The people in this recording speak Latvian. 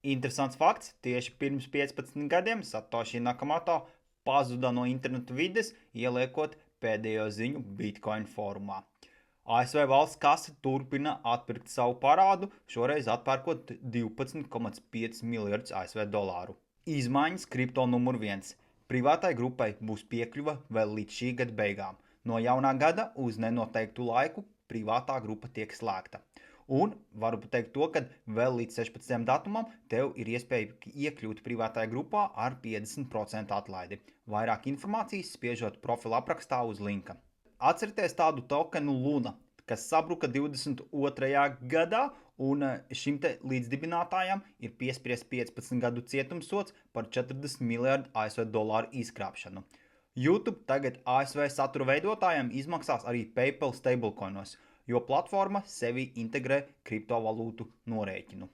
Interesants fakts, tieši pirms 15 gadiem Satoshi Nakamoto pazuda no internetu vides, ieliekot pēdējo ziņu Bitcoin fórumā. ASV valsts kase turpina atpirkt savu parādu, šoreiz atpērkot 12,5 miljardus ASV dolāru. Izmaiņas kripto numur 1. Privātai grupai būs piekļuva vēl līdz šī gada beigām. No jaunā gada uz nenoteiktu laiku privātā grupa tiek slēgta. Un varu pateikt to, ka vēl līdz 16. datumam tev ir iespēja iekļūt privātajā grupā ar 50% atlaidi. Vairāk informācijas spiežot profila aprakstā uz linka. Atcerieties tādu tokenu Luna, kas sabruka 22. gadā, un šim te līdzdibinātājam ir piespriests 15 gadu cietumsods par 40 miljardu ASV dolāru izkrāpšanu. YouTube tagad ASV satura veidotājiem izmaksās arī PayPal stablecoinos, jo platforma sevi integrē kriptovalūtu norēķinu.